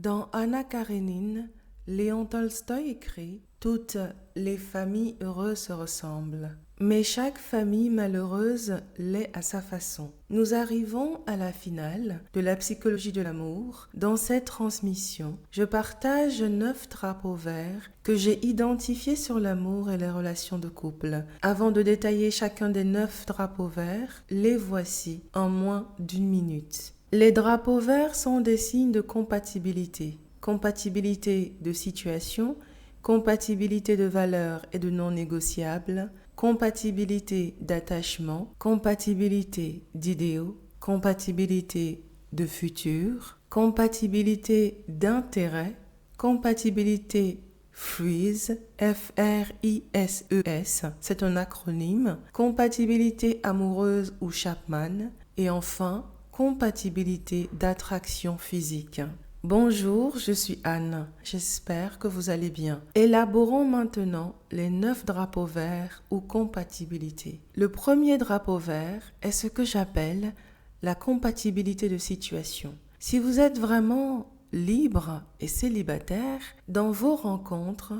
Dans Anna Karénine, Léon Tolstoï écrit « Toutes les familles heureuses se ressemblent, mais chaque famille malheureuse l'est à sa façon. » Nous arrivons à la finale de la psychologie de l'amour. Dans cette transmission, je partage 9 drapeaux verts que j'ai identifiés sur l'amour et les relations de couple. Avant de détailler chacun des 9 drapeaux verts, les voici en moins d'une minute. Les drapeaux verts sont des signes de compatibilité. Compatibilité de situation, compatibilité de valeurs et de non négociables, compatibilité d'attachement, compatibilité d'idéaux, compatibilité de futur, compatibilité d'intérêt, compatibilité FRIES, F-R-I-S-E-S, c'est un acronyme, compatibilité amoureuse ou Chapman, et enfin, compatibilité d'attraction physique. Bonjour, je suis Anne. J'espère que vous allez bien. Élaborons maintenant les 9 drapeaux verts ou compatibilité. Le premier drapeau vert est ce que j'appelle la compatibilité de situation. Si vous êtes vraiment libre et célibataire, dans vos rencontres,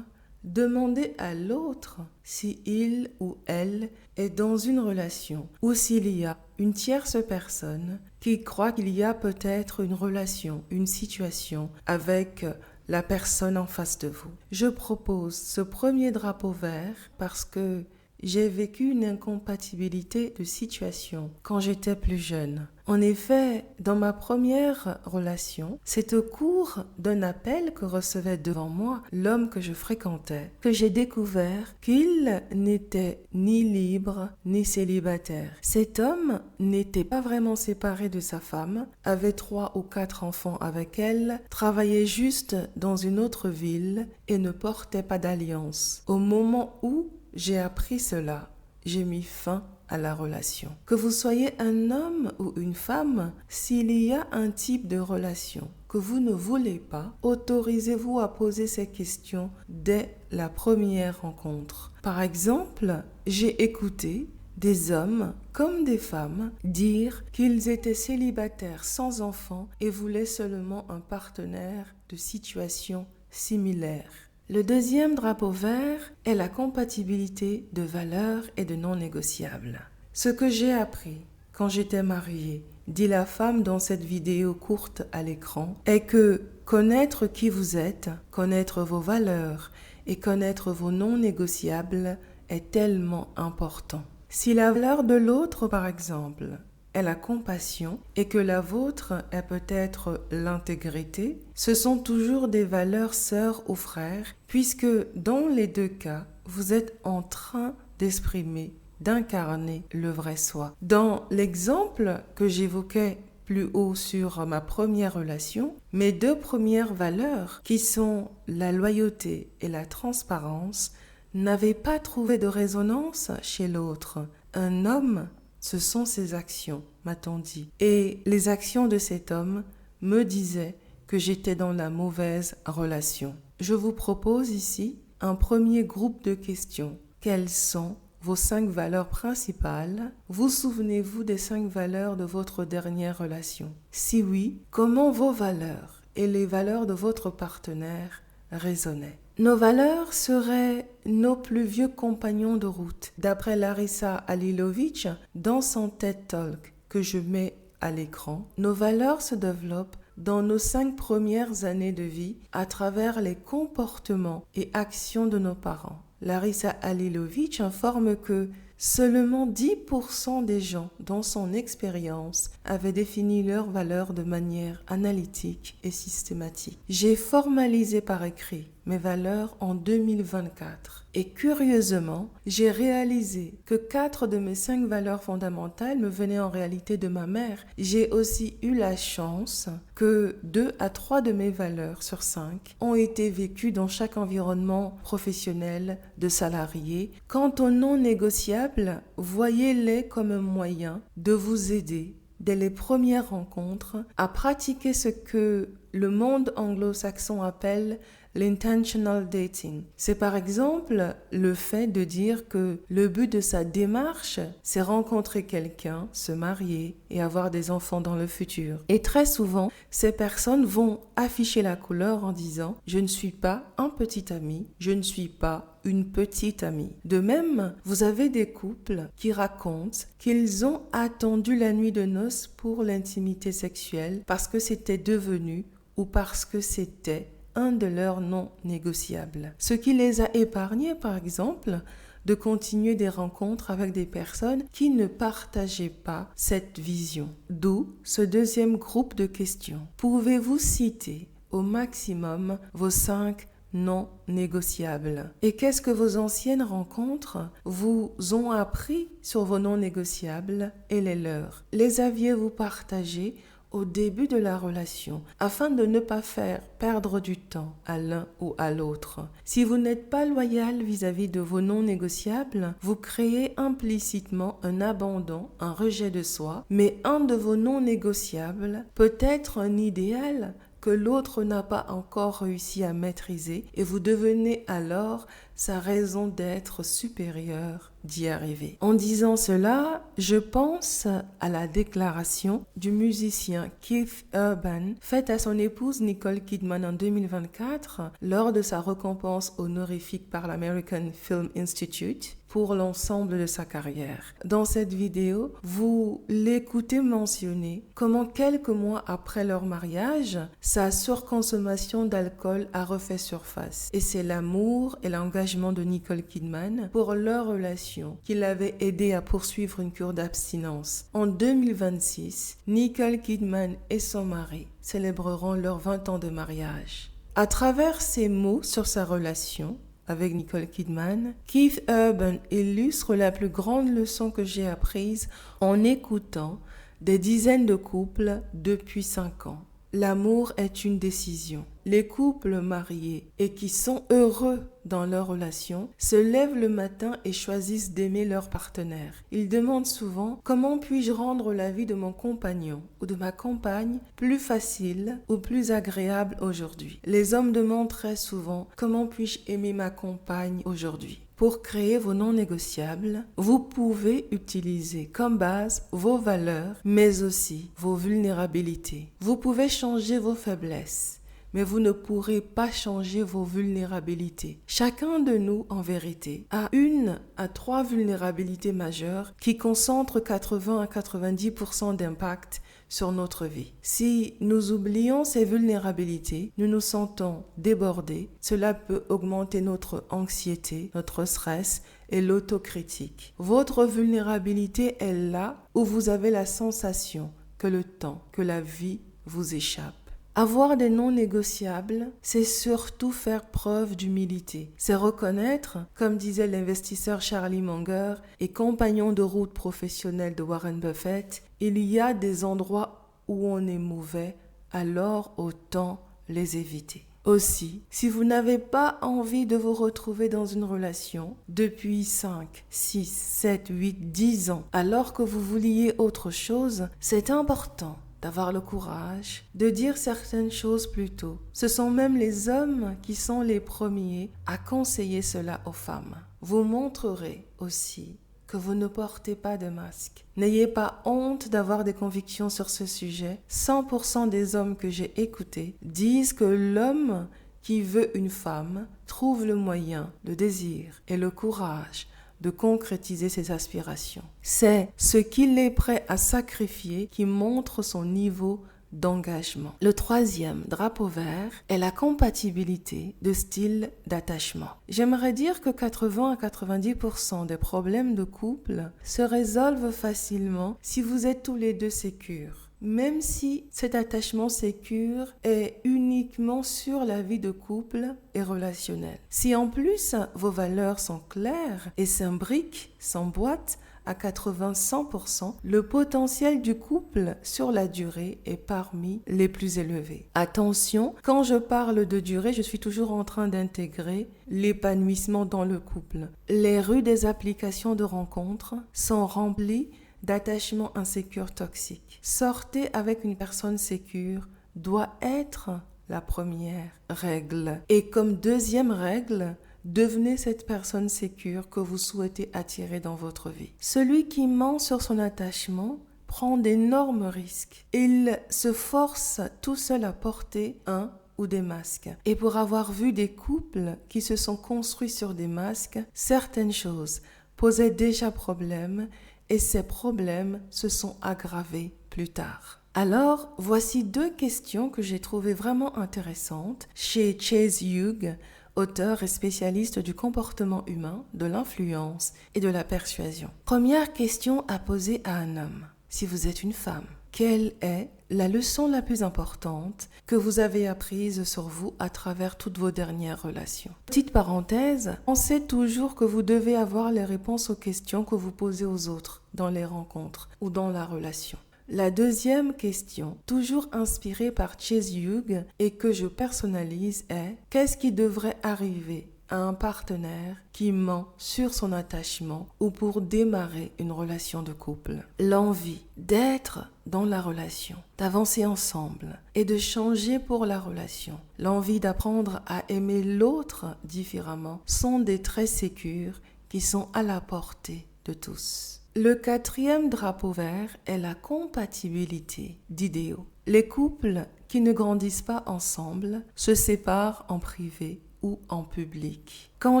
demandez à l'autre si il ou elle est dans une relation ou s'il y a une tierce personne qui croit qu'il y a peut-être une relation, une situation avec la personne en face de vous. Je propose ce premier drapeau vert parce que j'ai vécu une incompatibilité de situation quand j'étais plus jeune. En effet, dans ma première relation, c'est au cours d'un appel que recevait devant moi l'homme que je fréquentais que j'ai découvert qu'il n'était ni libre ni célibataire. Cet homme n'était pas vraiment séparé de sa femme, avait 3 ou 4 enfants avec elle, travaillait juste dans une autre ville et ne portait pas d'alliance. Au moment où j'ai appris cela, j'ai mis fin à la relation. Que vous soyez un homme ou une femme, s'il y a un type de relation que vous ne voulez pas, autorisez-vous à poser ces questions dès la première rencontre. Par exemple, j'ai écouté des hommes comme des femmes dire qu'ils étaient célibataires sans enfants et voulaient seulement un partenaire de situation similaire. Le deuxième drapeau vert est la compatibilité de valeurs et de non négociables. Ce que j'ai appris quand j'étais mariée, dit la femme dans cette vidéo courte à l'écran, est que connaître qui vous êtes, connaître vos valeurs et connaître vos non négociables est tellement important. Si la valeur de l'autre, par exemple, est la compassion et que la vôtre est peut-être l'intégrité, ce sont toujours des valeurs sœurs ou frères, puisque dans les deux cas, vous êtes en train d'exprimer, d'incarner le vrai soi. Dans l'exemple que j'évoquais plus haut sur ma première relation, mes 2 premières valeurs, qui sont la loyauté et la transparence, n'avaient pas trouvé de résonance chez l'autre. Un homme, ce sont ses actions, m'a-t-on dit. Et les actions de cet homme me disaient que j'étais dans la mauvaise relation. Je vous propose ici un premier groupe de questions. Quelles sont vos 5 valeurs principales? Vous souvenez-vous des 5 valeurs de votre dernière relation? Si oui, comment vos valeurs et les valeurs de votre partenaire résonnaient? Nos valeurs seraient nos plus vieux compagnons de route, d'après Larissa Halilovic dans son TED Talk que je mets à l'écran. Nos valeurs se développent dans nos 5 premières années de vie à travers les comportements et actions de nos parents. Larissa Halilovic informe que seulement 10% des gens, dans son expérience, avaient défini leurs valeurs de manière analytique et systématique. J'ai formalisé par écrit mes valeurs en 2024 et curieusement, j'ai réalisé que 4 de mes 5 valeurs fondamentales me venaient en réalité de ma mère. J'ai aussi eu la chance que 2 à 3 de mes valeurs sur 5 ont été vécues dans chaque environnement professionnel de salarié. Quant aux non négociables, voyez-les comme un moyen de vous aider dès les premières rencontres à pratiquer ce que le monde anglo-saxon appelle l'intentional dating. C'est par exemple le fait de dire que le but de sa démarche, c'est rencontrer quelqu'un, se marier et avoir des enfants dans le futur. Et très souvent, ces personnes vont afficher la couleur en disant « Je ne suis pas un petit ami, je ne suis pas une petite amie ». De même, vous avez des couples qui racontent qu'ils ont attendu la nuit de noces pour l'intimité sexuelle parce que c'était devenu ou parce que c'était un de leurs non négociables. Ce qui les a épargnés, par exemple, de continuer des rencontres avec des personnes qui ne partageaient pas cette vision. D'où ce deuxième groupe de questions. Pouvez-vous citer au maximum vos 5 non négociables? Et qu'est-ce que vos anciennes rencontres vous ont appris sur vos non négociables et les leurs? Les aviez-vous partagés au début de la relation, afin de ne pas faire perdre du temps à l'un ou à l'autre? Si vous n'êtes pas loyal vis-à-vis de vos non négociables, vous créez implicitement un abandon, un rejet de soi, mais un de vos non négociables peut être un idéal que l'autre n'a pas encore réussi à maîtriser et vous devenez alors sa raison d'être supérieure d'y arriver. En disant cela, je pense à la déclaration du musicien Keith Urban faite à son épouse Nicole Kidman en 2024 lors de sa récompense honorifique par l'American Film Institute pour l'ensemble de sa carrière. Dans cette vidéo, vous l'écoutez mentionner comment quelques mois après leur mariage, sa surconsommation d'alcool a refait surface. Et c'est l'amour et l'engagement de Nicole Kidman pour leur relation qui l'avait aidé à poursuivre une cure d'abstinence. En 2026, Nicole Kidman et son mari célébreront leurs 20 ans de mariage. À travers ces mots sur sa relation avec Nicole Kidman, Keith Urban illustre la plus grande leçon que j'ai apprise en écoutant des dizaines de couples depuis 5 ans. L'amour est une décision. Les couples mariés et qui sont heureux dans leur relation se lèvent le matin et choisissent d'aimer leur partenaire. Ils demandent souvent « Comment puis-je rendre la vie de mon compagnon ou de ma compagne plus facile ou plus agréable aujourd'hui ?» Les hommes demandent très souvent « Comment puis-je aimer ma compagne aujourd'hui ?» Pour créer vos non négociables, vous pouvez utiliser comme base vos valeurs, mais aussi vos vulnérabilités. Vous pouvez changer vos faiblesses, mais vous ne pourrez pas changer vos vulnérabilités. Chacun de nous, en vérité, a 1 à 3 vulnérabilités majeures qui concentrent 80 à 90% d'impact sur notre vie. Si nous oublions ces vulnérabilités, nous nous sentons débordés. Cela peut augmenter notre anxiété, notre stress et l'autocritique. Votre vulnérabilité est là où vous avez la sensation que le temps, que la vie vous échappe. Avoir des non négociables, c'est surtout faire preuve d'humilité. C'est reconnaître, comme disait l'investisseur Charlie Munger et compagnon de route professionnel de Warren Buffett, il y a des endroits où on est mauvais, alors autant les éviter. Aussi, si vous n'avez pas envie de vous retrouver dans une relation depuis 5, 6, 7, 8, 10 ans, alors que vous vouliez autre chose, c'est important d'avoir le courage de dire certaines choses plus tôt. Ce sont même les hommes qui sont les premiers à conseiller cela aux femmes. Vous montrerez aussi que vous ne portez pas de masque. N'ayez pas honte d'avoir des convictions sur ce sujet. 100% des hommes que j'ai écoutés disent que l'homme qui veut une femme trouve le moyen, le désir et le courage de concrétiser ses aspirations. C'est ce qu'il est prêt à sacrifier qui montre son niveau d'engagement. Le 3e drapeau vert est la compatibilité de style d'attachement. J'aimerais dire que 80 à 90% des problèmes de couple se résolvent facilement si vous êtes tous les deux sécures. Même si cet attachement sécure est uniquement sur la vie de couple et relationnelle. Si en plus vos valeurs sont claires et s'imbriquent, s'emboîtent à 80-100%, le potentiel du couple sur la durée est parmi les plus élevés. Attention, quand je parle de durée, je suis toujours en train d'intégrer l'épanouissement dans le couple. Les rues des applications de rencontres sont remplies d'attachements insécures toxiques. Sortez avec une personne sécure doit être la première règle. Et comme deuxième règle, devenez cette personne sécure que vous souhaitez attirer dans votre vie. Celui qui ment sur son attachement prend d'énormes risques. Il se force tout seul à porter un ou des masques. Et pour avoir vu des couples qui se sont construits sur des masques, certaines choses posaient déjà problème et ces problèmes se sont aggravés plus tard. Alors, voici 2 questions que j'ai trouvées vraiment intéressantes chez Chase Hugh, auteur et spécialiste du comportement humain, de l'influence et de la persuasion. Première question à poser à un homme. Si vous êtes une femme, quelle est la leçon la plus importante que vous avez apprise sur vous à travers toutes vos dernières relations? Petite parenthèse, pensez toujours que vous devez avoir les réponses aux questions que vous posez aux autres dans les rencontres ou dans la relation. La deuxième question, toujours inspirée par Chase Hugh et que je personnalise est « Qu'est-ce qui devrait arriver à un partenaire qui ment sur son attachement ou pour démarrer une relation de couple ?» L'envie d'être dans la relation, d'avancer ensemble et de changer pour la relation, l'envie d'apprendre à aimer l'autre différemment sont des traits sécures qui sont à la portée de tous. Le 4e drapeau vert est la compatibilité d'idéaux. Les couples qui ne grandissent pas ensemble se séparent en privé ou en public. Quand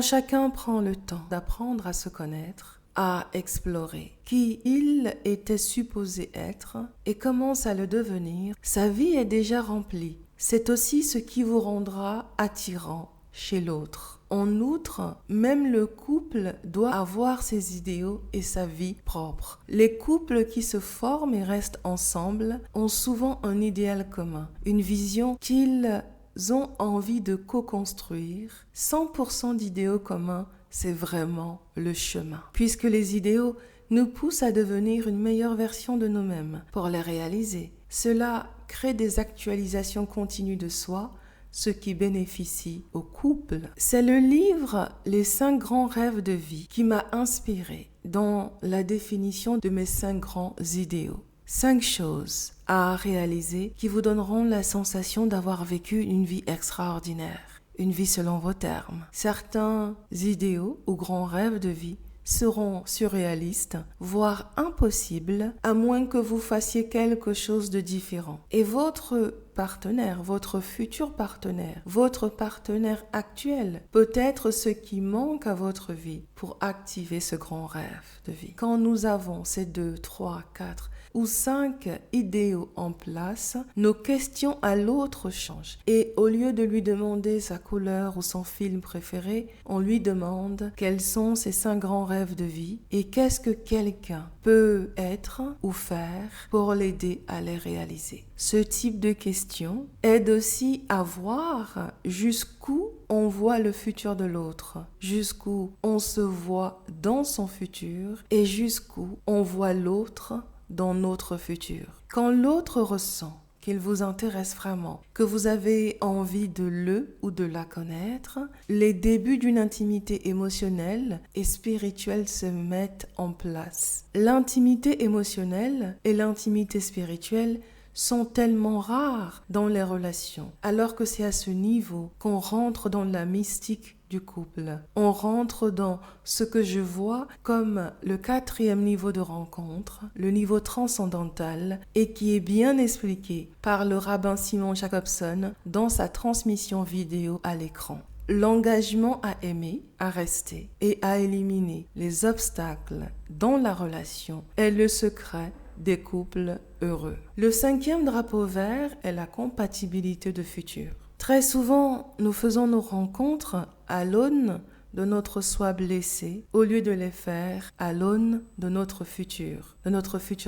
chacun prend le temps d'apprendre à se connaître, à explorer qui il était supposé être et commence à le devenir, sa vie est déjà remplie. C'est aussi ce qui vous rendra attirant chez l'autre. En outre, même le couple doit avoir ses idéaux et sa vie propre. Les couples qui se forment et restent ensemble ont souvent un idéal commun, une vision qu'ils ont envie de co-construire. 100% d'idéaux communs, c'est vraiment le chemin. Puisque les idéaux nous poussent à devenir une meilleure version de nous-mêmes. Pour les réaliser, cela crée des actualisations continues de soi, ce qui bénéficie au couple. C'est le livre Les 5 grands rêves de vie qui m'a inspiré dans la définition de mes 5 grands idéaux. 5 choses à réaliser qui vous donneront la sensation d'avoir vécu une vie extraordinaire, une vie selon vos termes. Certains idéaux ou grands rêves de vie seront surréalistes, voire impossibles, à moins que vous fassiez quelque chose de différent. Et votre partenaire, votre futur partenaire, votre partenaire actuel peut être ce qui manque à votre vie pour activer ce grand rêve de vie. Quand nous avons ces 2, 3, 4 ou 5 idéaux en place, nos questions à l'autre changent. Et au lieu de lui demander sa couleur ou son film préféré, on lui demande quels sont ses 5 grands rêves de vie et qu'est-ce que quelqu'un peut être ou faire pour l'aider à les réaliser. Ce type de questions aide aussi à voir jusqu'où on voit le futur de l'autre, jusqu'où on se voit dans son futur et jusqu'où on voit l'autre dans notre futur. Quand l'autre ressent qu'il vous intéresse vraiment, que vous avez envie de le ou de la connaître, les débuts d'une intimité émotionnelle et spirituelle se mettent en place. L'intimité émotionnelle et l'intimité spirituelle sont tellement rares dans les relations, alors que c'est à ce niveau qu'on rentre dans la mystique du couple. On rentre dans ce que je vois comme le 4e niveau de rencontre, le niveau transcendantal, et qui est bien expliqué par le rabbin Simon Jacobson dans sa transmission vidéo à l'écran. L'engagement à aimer, à rester et à éliminer les obstacles dans la relation est le secret des couples heureux. Le 5e drapeau vert est la compatibilité de futur. Très souvent, nous faisons nos rencontres à l'aune de notre soi blessé au lieu de les faire à l'aune de notre futur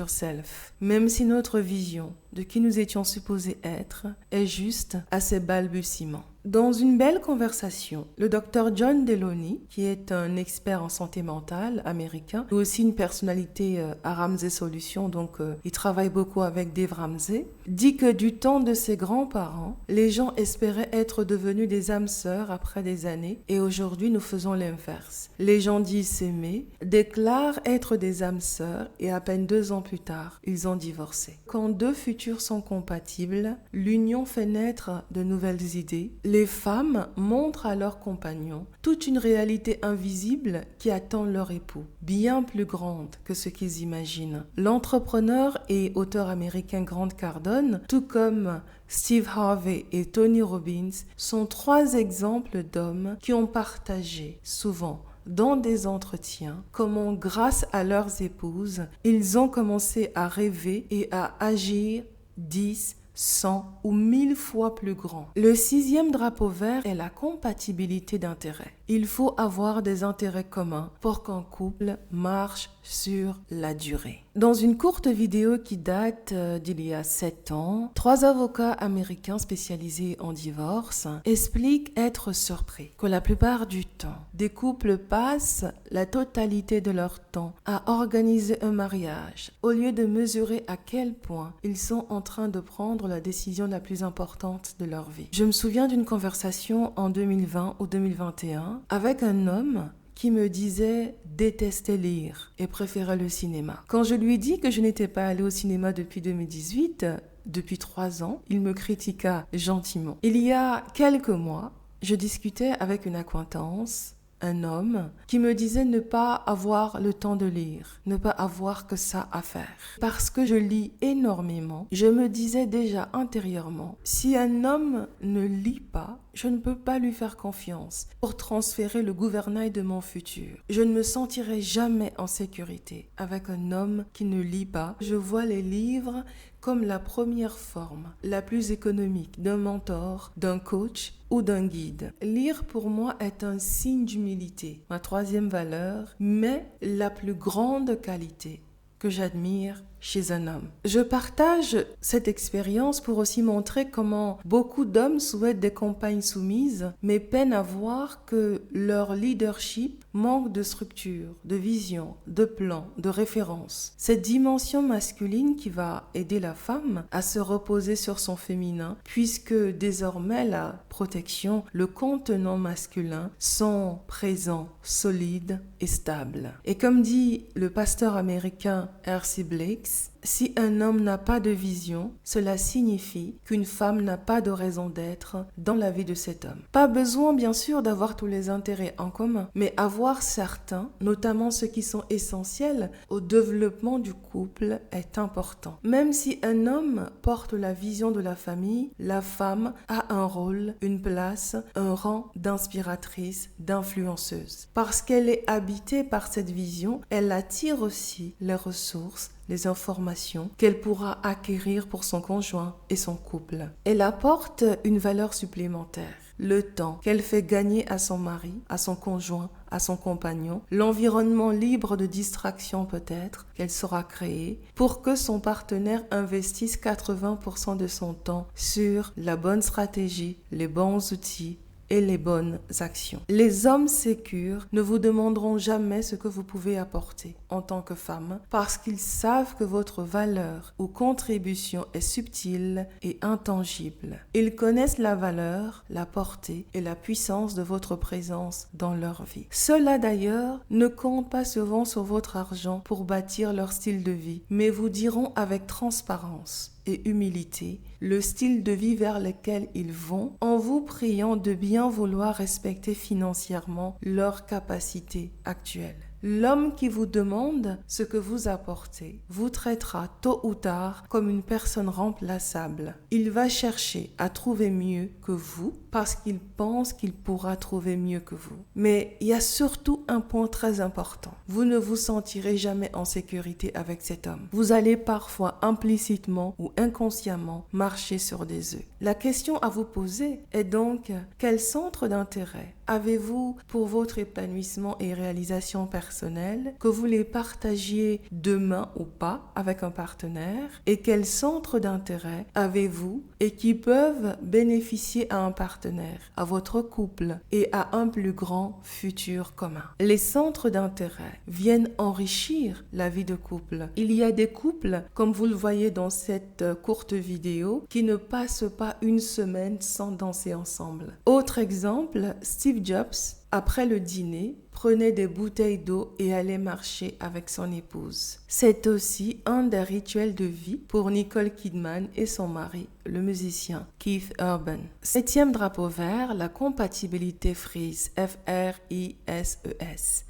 self. Même si notre vision de qui nous étions supposés être est juste à ses balbutiements. Dans une belle conversation, le Dr John Delony, qui est un expert en santé mentale américain, et aussi une personnalité à Ramsey Solutions, donc il travaille beaucoup avec Dave Ramsey, dit que du temps de ses grands-parents, les gens espéraient être devenus des âmes sœurs après des années, et aujourd'hui nous faisons l'inverse. Les gens disent s'aimer, déclarent être des âmes sœurs, et à peine 2 ans plus tard, ils ont divorcé. Quand 2 futurs cultures sont compatibles, l'union fait naître de nouvelles idées. Les femmes montrent à leurs compagnons toute une réalité invisible qui attend leur époux, bien plus grande que ce qu'ils imaginent. L'entrepreneur et auteur américain Grant Cardone, tout comme Steve Harvey et Tony Robbins, sont 3 exemples d'hommes qui ont partagé souvent dans des entretiens comment, grâce à leurs épouses, ils ont commencé à rêver et à agir 10, 100 ou 1000 fois plus grand. Le 6e drapeau vert est la compatibilité d'intérêts. Il faut avoir des intérêts communs pour qu'un couple marche sur la durée. Dans une courte vidéo qui date d'il y a 7 ans, 3 avocats américains spécialisés en divorce expliquent être surpris que la plupart du temps, des couples passent la totalité de leur temps à organiser un mariage au lieu de mesurer à quel point ils sont en train de prendre la décision la plus importante de leur vie. Je me souviens d'une conversation en 2020 ou 2021 avec un homme qui me disait détester lire et préférait le cinéma. Quand je lui dis que je n'étais pas allée au cinéma depuis 2018, depuis 3 ans, il me critiqua gentiment. Il y a quelques mois, je discutais avec une acquaintance, un homme, qui me disait ne pas avoir le temps de lire, ne pas avoir que ça à faire. Parce que je lis énormément, je me disais déjà intérieurement, si un homme ne lit pas, je ne peux pas lui faire confiance pour transférer le gouvernail de mon futur. Je ne me sentirai jamais en sécurité avec un homme qui ne lit pas. Je vois les livres comme la première forme, la plus économique d'un mentor, d'un coach ou d'un guide. Lire pour moi est un signe d'humilité, ma 3e valeur, mais la plus grande qualité que j'admire chez un homme. Je partage cette expérience pour aussi montrer comment beaucoup d'hommes souhaitent des compagnes soumises, mais peinent à voir que leur leadership manque de structure, de vision, de plan, de référence. Cette dimension masculine qui va aider la femme à se reposer sur son féminin, puisque désormais la protection, le contenant masculin sont présents, solides et stables. Et comme dit le pasteur américain R.C. Blakes, si un homme n'a pas de vision, cela signifie qu'une femme n'a pas de raison d'être dans la vie de cet homme. Pas besoin bien sûr d'avoir tous les intérêts en commun, mais avoir certains, notamment ceux qui sont essentiels au développement du couple, est important. Même si un homme porte la vision de la famille, la femme a un rôle, une place, un rang d'inspiratrice, d'influenceuse. Parce qu'elle est habitée par cette vision, elle attire aussi les ressources, les informations qu'elle pourra acquérir pour son conjoint et son couple. Elle apporte une valeur supplémentaire, le temps qu'elle fait gagner à son mari, à son conjoint, à son compagnon, l'environnement libre de distraction peut-être qu'elle saura créer pour que son partenaire investisse 80% de son temps sur la bonne stratégie, les bons outils et les bonnes actions. Les hommes sécures ne vous demanderont jamais ce que vous pouvez apporter en tant que femme parce qu'ils savent que votre valeur ou contribution est subtile et intangible. Ils connaissent la valeur, la portée et la puissance de votre présence dans leur vie. Ceux-là d'ailleurs ne comptent pas souvent sur votre argent pour bâtir leur style de vie, mais vous diront avec transparence et humilité le style de vie vers lequel ils vont en vous priant de bien vouloir respecter financièrement leurs capacités actuelles. L'homme qui vous demande ce que vous apportez vous traitera tôt ou tard comme une personne remplaçable. Il va chercher à trouver mieux que vous parce qu'il pense qu'il pourra trouver mieux que vous. Mais il y a surtout un point très important. Vous ne vous sentirez jamais en sécurité avec cet homme. Vous allez parfois implicitement ou inconsciemment marcher sur des œufs. La question à vous poser est donc quel centre d'intérêt avez-vous pour votre épanouissement et réalisation personnelle, que vous les partagiez demain ou pas avec un partenaire, et quel centre d'intérêt avez-vous et qui peuvent bénéficier à un partenaire, à votre couple et à un plus grand futur commun. Les centres d'intérêt viennent enrichir la vie de couple. Il y a des couples, comme vous le voyez dans cette courte vidéo, qui ne passent pas une semaine sans danser ensemble. Autre exemple, Steve Jobs, après le dîner, prenait des bouteilles d'eau et allait marcher avec son épouse. C'est aussi un des rituels de vie pour Nicole Kidman et son mari, le musicien Keith Urban. 7e drapeau vert, la compatibilité Freeze, F-R-I-S-E-S.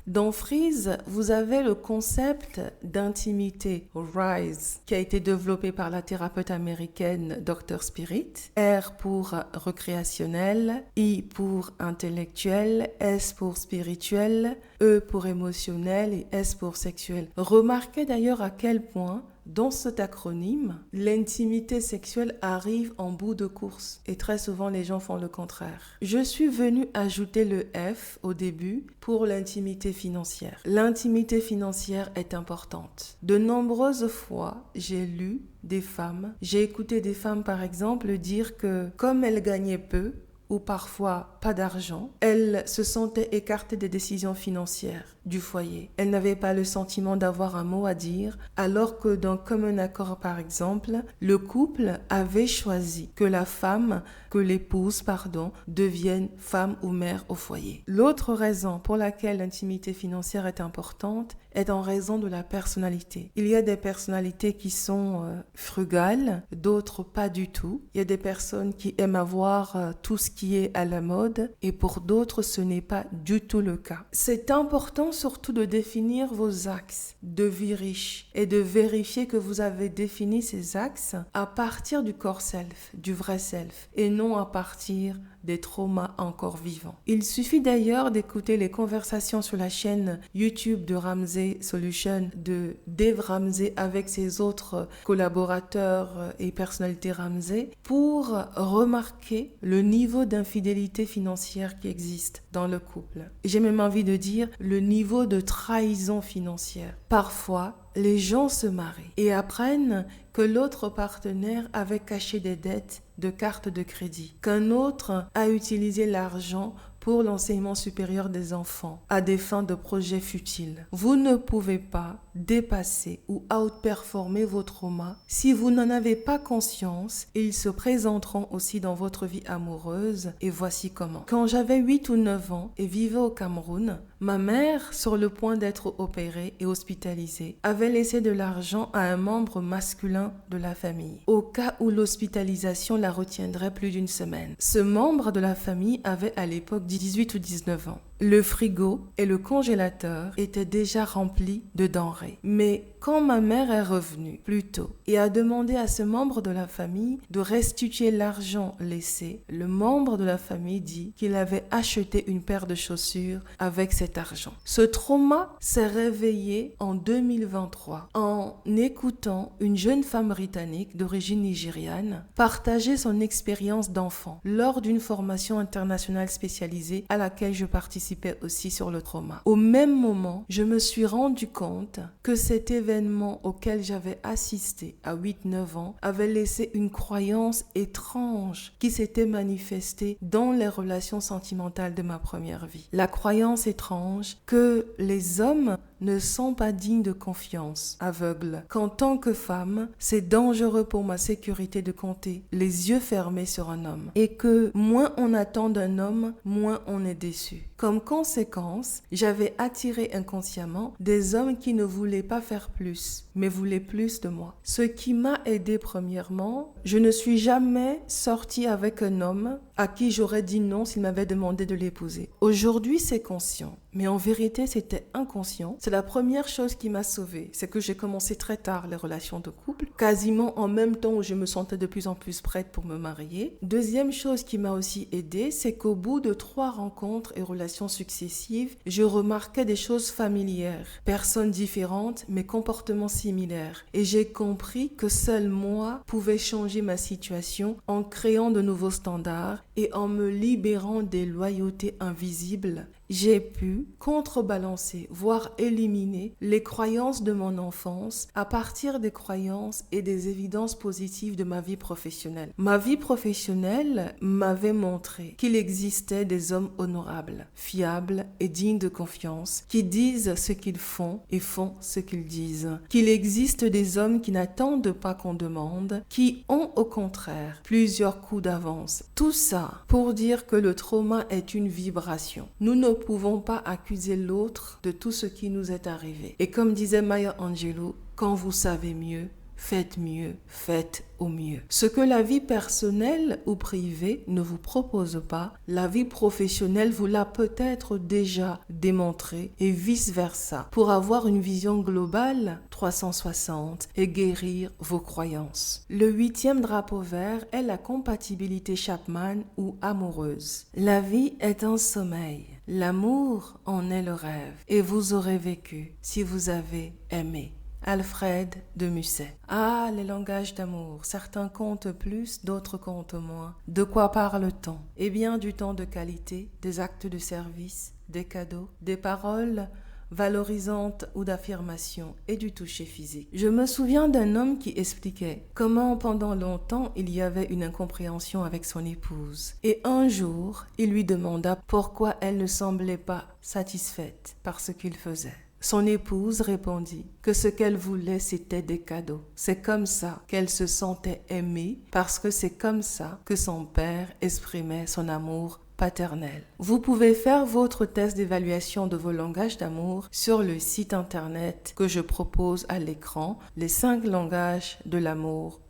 Dans Freeze, vous avez le concept d'intimité, RISE, qui a été développé par la thérapeute américaine Dr. Spirit. R pour recréationnel, I pour intellectuel, S pour spirituel, E pour émotionnel et S pour sexuel. Remarquez d'ailleurs à quel point dans cet acronyme, l'intimité sexuelle arrive en bout de course et très souvent les gens font le contraire. Je suis venue ajouter le F au début pour l'intimité financière. L'intimité financière est importante. De nombreuses fois, j'ai lu des femmes, j'ai écouté des femmes par exemple dire que comme elles gagnaient peu, ou parfois pas d'argent, elles se sentaient écartées des décisions financières du foyer. Elles n'avaient pas le sentiment d'avoir un mot à dire, alors que dans commun accord par exemple, le couple avait choisi que l'épouse devienne femme ou mère au foyer. L'autre raison pour laquelle l'intimité financière est importante est en raison de la personnalité. Il y a des personnalités qui sont frugales, d'autres pas du tout. Il y a des personnes qui aiment avoir tout ce qui est à la mode et pour d'autres, ce n'est pas du tout le cas. C'est important surtout de définir vos axes de vie riche et de vérifier que vous avez défini ces axes à partir du corps self, du vrai self et non à partir des traumas encore vivants. Il suffit d'ailleurs d'écouter les conversations sur la chaîne YouTube de Ramsey Solutions, de Dave Ramsey avec ses autres collaborateurs et personnalités Ramsey pour remarquer le niveau d'infidélité financière qui existe dans le couple. J'ai même envie de dire le niveau de trahison financière. Parfois, les gens se marient et apprennent que l'autre partenaire avait caché des dettes de cartes de crédit, qu'un autre a utilisé l'argent pour l'enseignement supérieur des enfants à des fins de projets futiles. Vous ne pouvez pas dépasser ou outperformer vos traumas. Si vous n'en avez pas conscience, ils se présenteront aussi dans votre vie amoureuse et voici comment. Quand j'avais 8 ou 9 ans et vivais au Cameroun, ma mère, sur le point d'être opérée et hospitalisée, avait laissé de l'argent à un membre masculin de la famille, au cas où l'hospitalisation la retiendrait plus d'une semaine. Ce membre de la famille avait à l'époque 18 ou 19 ans. Le frigo et le congélateur étaient déjà remplis de denrées. Mais quand ma mère est revenue plus tôt et a demandé à ce membre de la famille de restituer l'argent laissé, le membre de la famille dit qu'il avait acheté une paire de chaussures avec cet argent. Ce trauma s'est réveillé en 2023 en écoutant une jeune femme britannique d'origine nigériane partager son expérience d'enfant lors d'une formation internationale spécialisée à laquelle je participais aussi sur le trauma. Au même moment, je me suis rendu compte que cet événement auquel j'avais assisté à 8-9 ans avait laissé une croyance étrange qui s'était manifestée dans les relations sentimentales de ma première vie. La croyance étrange que les hommes ne sont pas dignes de confiance aveugle, qu'en tant que femme, c'est dangereux pour ma sécurité de compter les yeux fermés sur un homme et que moins on attend d'un homme, moins on est déçu. Comme conséquence, j'avais attiré inconsciemment des hommes qui ne voulaient pas faire plus, mais voulaient plus de moi. Ce qui m'a aidé premièrement, je ne suis jamais sortie avec un homme à qui j'aurais dit non s'il m'avait demandé de l'épouser. Aujourd'hui, c'est conscient. Mais en vérité, c'était inconscient. C'est la première chose qui m'a sauvée. C'est que j'ai commencé très tard les relations de couple, quasiment en même temps où je me sentais de plus en plus prête pour me marier. Deuxième chose qui m'a aussi aidée, c'est qu'au bout de 3 rencontres et relations successives, je remarquais des choses familières. Personnes différentes, mais comportements similaires. Et j'ai compris que seul moi pouvais changer ma situation en créant de nouveaux standards et en me libérant des loyautés invisibles. J'ai pu contrebalancer, voire éliminer les croyances de mon enfance à partir des croyances et des évidences positives de ma vie professionnelle. Ma vie professionnelle m'avait montré qu'il existait des hommes honorables, fiables et dignes de confiance, qui disent ce qu'ils font et font ce qu'ils disent. Qu'il existe des hommes qui n'attendent pas qu'on demande, qui ont au contraire plusieurs coups d'avance. Tout ça ça pour dire que le trauma est une vibration. Nous ne pouvons pas accuser l'autre de tout ce qui nous est arrivé. Et comme disait Maya Angelou, quand vous savez mieux, faites au mieux. Ce que la vie personnelle ou privée ne vous propose pas, la vie professionnelle vous l'a peut-être déjà démontré et vice-versa pour avoir une vision globale 360 et guérir vos croyances. Le 8e drapeau vert est la compatibilité Chapman ou amoureuse. La vie est un sommeil. L'amour en est le rêve et vous aurez vécu si vous avez aimé. Alfred de Musset. Ah, les langages d'amour. Certains comptent plus, d'autres comptent moins. De quoi parle-t-on? Eh bien, du temps de qualité, des actes de service, des cadeaux, des paroles valorisantes ou d'affirmation et du toucher physique. Je me souviens d'un homme qui expliquait comment pendant longtemps il y avait une incompréhension avec son épouse. Et un jour, il lui demanda pourquoi elle ne semblait pas satisfaite par ce qu'il faisait. Son épouse répondit que ce qu'elle voulait, c'était des cadeaux. C'est comme ça qu'elle se sentait aimée parce que c'est comme ça que son père exprimait son amour paternel. Vous pouvez faire votre test d'évaluation de vos langages d'amour sur le site internet que je propose à l'écran, les 5 langages de l'amour.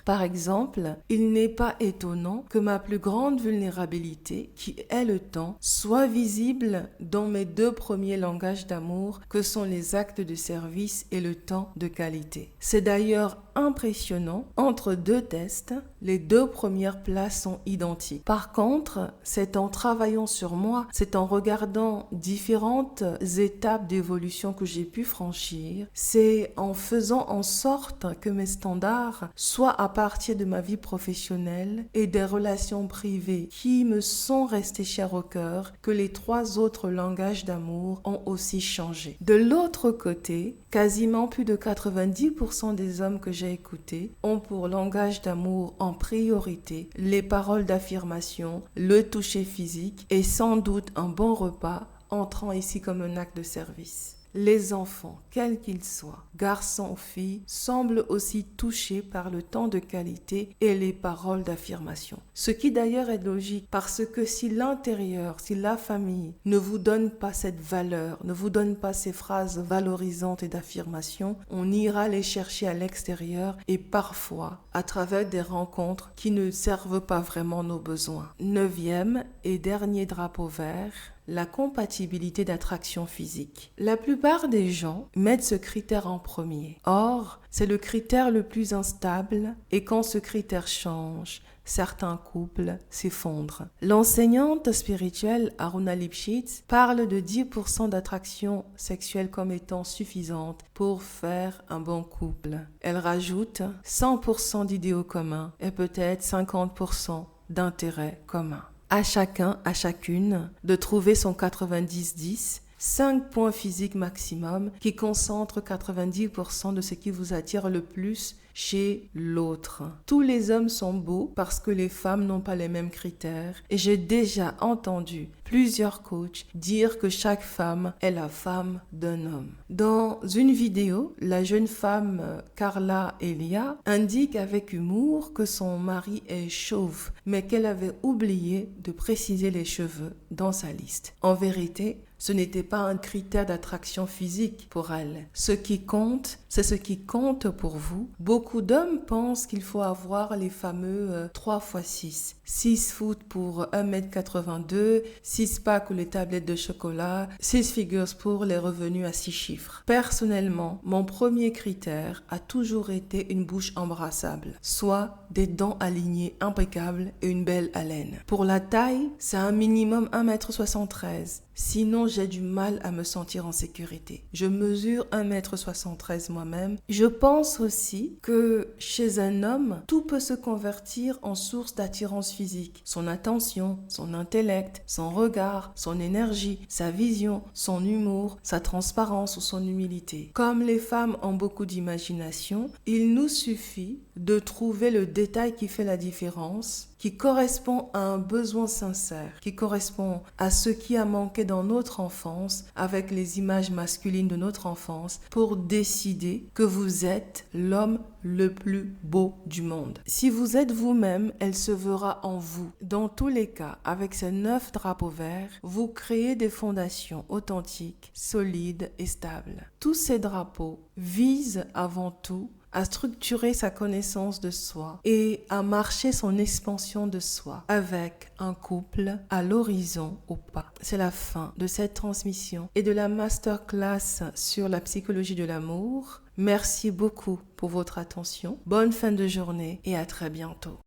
Par exemple, il n'est pas étonnant que ma plus grande vulnérabilité, qui est le temps, soit visible dans mes 2 premiers langages d'amour que sont les actes de service et le temps de qualité. C'est d'ailleurs impressionnant, entre 2 tests, les 2 premières places sont identiques. Par contre, c'est en travaillant sur moi, c'est en regardant différentes étapes d'évolution que j'ai pu franchir, c'est en faisant en sorte que mes standards soient à partir de ma vie professionnelle et des relations privées qui me sont restées chères au cœur que les 3 autres langages d'amour ont aussi changé. De l'autre côté, quasiment plus de 90% des hommes que j'ai écoutés ont pour langage d'amour en priorité les paroles d'affirmation, le toucher physique et sans doute un bon repas entrant ici comme un acte de service. Les enfants, quels qu'ils soient, garçons ou filles, semblent aussi touchés par le temps de qualité et les paroles d'affirmation. Ce qui d'ailleurs est logique parce que si l'intérieur, si la famille ne vous donne pas cette valeur, ne vous donne pas ces phrases valorisantes et d'affirmation, on ira les chercher à l'extérieur et parfois à travers des rencontres qui ne servent pas vraiment nos besoins. 9e et dernier drapeau vert, la compatibilité d'attraction physique. La plupart des gens mettent ce critère en premier. Or, c'est le critère le plus instable et quand ce critère change, certains couples s'effondrent. L'enseignante spirituelle Aruna Lipschitz parle de 10% d'attraction sexuelle comme étant suffisante pour faire un bon couple. Elle rajoute 100% d'idéaux communs et peut-être 50% d'intérêts communs. À chacun, à chacune, de trouver son 90-10, 5 points physiques maximum qui concentrent 90% de ce qui vous attire le plus chez l'autre. Tous les hommes sont beaux parce que les femmes n'ont pas les mêmes critères et j'ai déjà entendu plusieurs coachs dire que chaque femme est la femme d'un homme. Dans une vidéo, la jeune femme Carla Elia indique avec humour que son mari est chauve, mais qu'elle avait oublié de préciser les cheveux dans sa liste. En vérité, ce n'était pas un critère d'attraction physique pour elle. Ce qui compte, c'est ce qui compte pour vous. Beaucoup d'hommes pensent qu'il faut avoir les fameux 3x6. 6 foot pour 1m82, 6 packs ou les tablettes de chocolat, 6 figures pour les revenus à 6 chiffres. Personnellement, mon premier critère a toujours été une bouche embrassable, soit des dents alignées impeccables et une belle haleine. Pour la taille, c'est un minimum 1m73. Sinon, j'ai du mal à me sentir en sécurité. Je mesure 1m73 moi-même. Je pense aussi que chez un homme, tout peut se convertir en source d'attirance physique. Son attention, son intellect, son regard, son énergie, sa vision, son humour, sa transparence ou son humilité. Comme les femmes ont beaucoup d'imagination, il nous suffit de trouver le détail qui fait la différence, qui correspond à un besoin sincère, qui correspond à ce qui a manqué dans notre enfance avec les images masculines de notre enfance pour décider que vous êtes l'homme le plus beau du monde. Si vous êtes vous-même, elle se verra en vous. Dans tous les cas, avec ces 9 drapeaux verts, vous créez des fondations authentiques, solides et stables. Tous ces drapeaux visent avant tout à structurer sa connaissance de soi et à marcher son expansion de soi avec un couple à l'horizon ou pas. C'est la fin de cette transmission et de la masterclass sur la psychologie de l'amour. Merci beaucoup pour votre attention. Bonne fin de journée et à très bientôt.